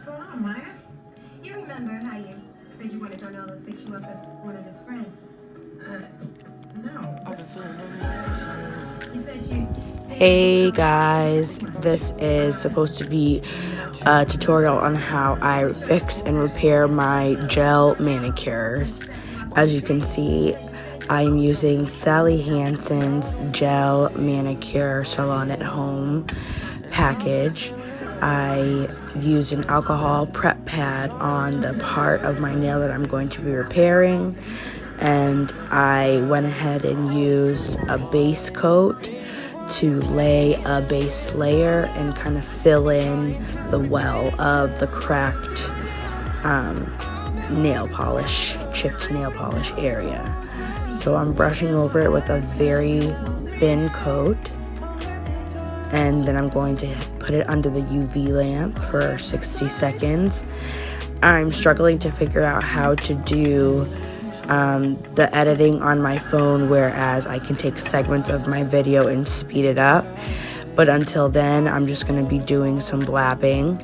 going on, Maya? You remember how you said you wanted Darnell to fix you up with one of his friends? No. You said you... Hey guys, this is supposed to be a tutorial on how I fix and repair my gel manicures. As you can see, I'm using Sally Hanson's gel manicure salon at home package. I used an alcohol prep pad on the part of my nail that I'm going to be repairing, and I went ahead and used a base coat to lay a base layer and kind of fill in the well of the cracked nail polish, chipped nail polish area. So I'm brushing over it with a very thin coat, and then I'm going to put it under the UV lamp for 60 seconds. I'm struggling to figure out how to do the editing on my phone, whereas I can take segments of my video and speed it up. But until then, I'm just going to be doing some blabbing.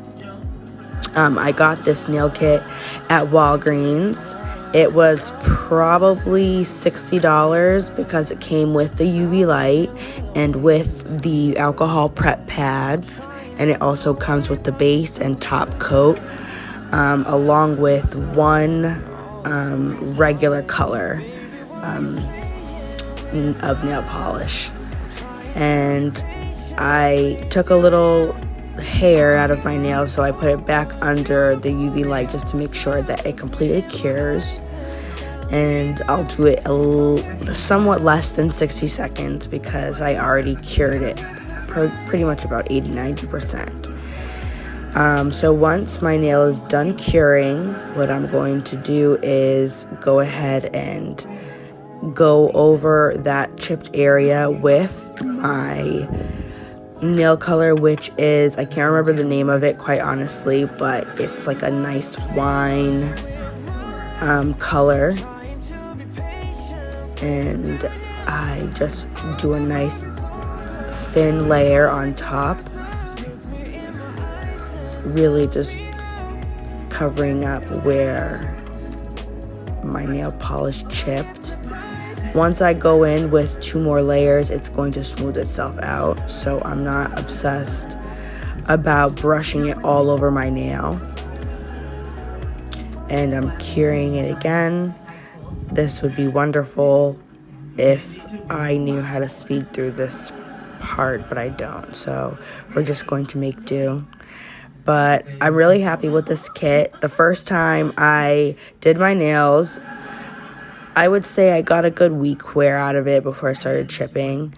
I got this nail kit at Walgreens. It was probably $60 because it came with the UV light and with the alcohol prep pads, and it also comes with the base and top coat, along with one regular color of nail polish. And I took a little hair out of my nail, so I put it back under the UV light just to make sure that it completely cures. And I'll do it somewhat less than 60 seconds because I already cured it pretty much about 80-90%. So once my nail is done curing, what I'm going to do is go ahead and go over that chipped area with my nail color, which is, I can't remember the name of it quite honestly, but it's like a nice wine color. And I just do a nice thin layer on top, really just covering up where my nail polish chipped. Once I go in with 2 more layers, it's going to smooth itself out, so I'm not obsessed about brushing it all over my nail. And I'm curing it again. This would be wonderful if I knew how to speed through this part, but I don't, so we're just going to make do. But I'm really happy with this kit. The first time I did my nails, I would say I got a good week wear out of it before I started chipping.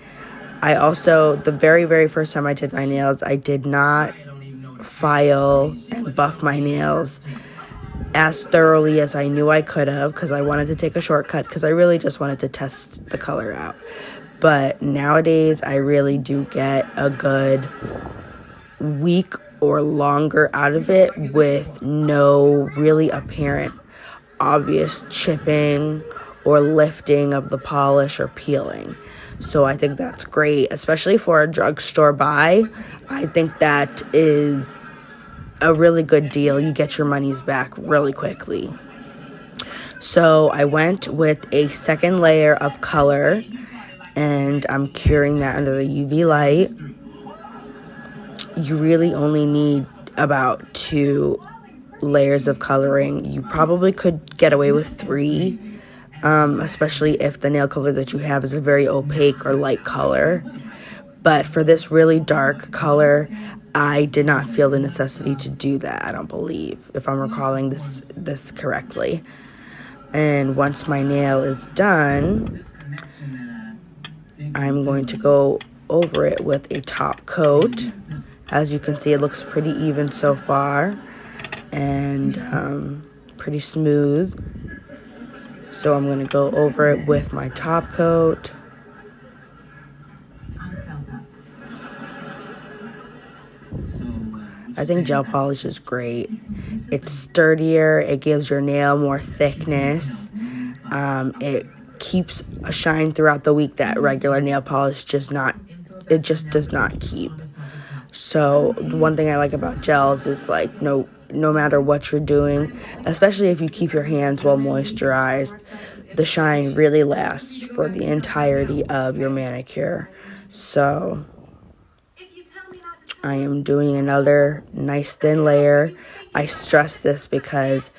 I also, the very first time I did my nails, I did not file and buff my nails as thoroughly as I knew I could have, because I wanted to take a shortcut, because I really just wanted to test the color out. But nowadays, I really do get a good week or longer out of it with no really apparent obvious chipping or lifting of the polish or peeling. So I think that's great, especially for a drugstore buy. I think that is a really good deal. You get your money's back really quickly. So I went with a second layer of color, and I'm curing that under the UV light. You really only need about 2 layers of coloring. You probably could get away with 3, especially if the nail color that you have is a very opaque or light color. But for this really dark color, I did not feel the necessity to do that, I don't believe, if I'm recalling this correctly. And once my nail is done, I'm going to go over it with a top coat. As you can see, it looks pretty even so far and pretty smooth. So I'm going to go over it with my top coat. I think gel polish is great. It's sturdier, it gives your nail more thickness. It keeps a shine throughout the week that regular nail polish just does not keep. So one thing I like about gels is like no no matter what you're doing, especially if you keep your hands well moisturized, the shine really lasts for the entirety of your manicure. So I am doing another nice thin layer. I stress this because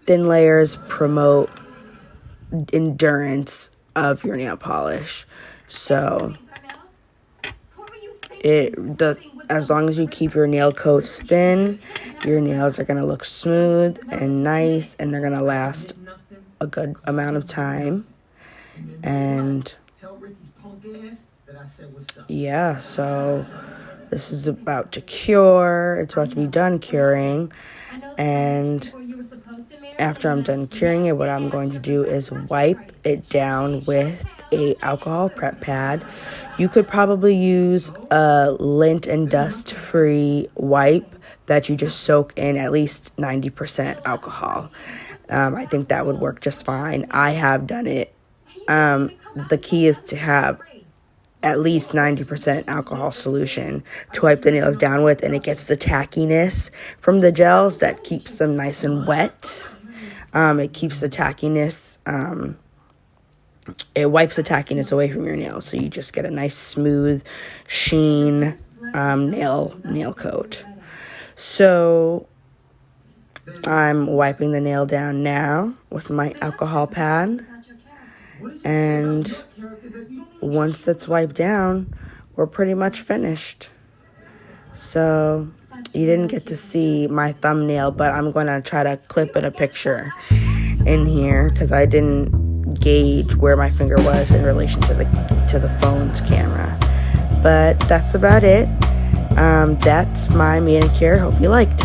thin layers promote endurance of your nail polish. So as long as you keep your nail coats thin, your nails are going to look smooth and nice, and they're going to last a good amount of time. And yeah, so this is about to cure. It's about to be done curing. And after I'm done curing it, what I'm going to do is wipe it down with a alcohol prep pad. You could probably use a lint and dust-free wipe that you just soak in at least 90% alcohol. I think that would work just fine. I have done it. The key is to have at least 90% alcohol solution to wipe the nails down with, and it gets the tackiness from the gels that keeps them nice and wet. It keeps the tackiness, it wipes the tackiness away from your nails, so you just get a nice smooth sheen nail coat. So I'm wiping the nail down now with my alcohol pad, and once it's wiped down, we're pretty much finished. So you didn't get to see my thumbnail, but I'm going to try to clip in a picture in here because I didn't gauge where my finger was in relation to the phone's camera. But that's about it. That's my manicure. Hope you liked.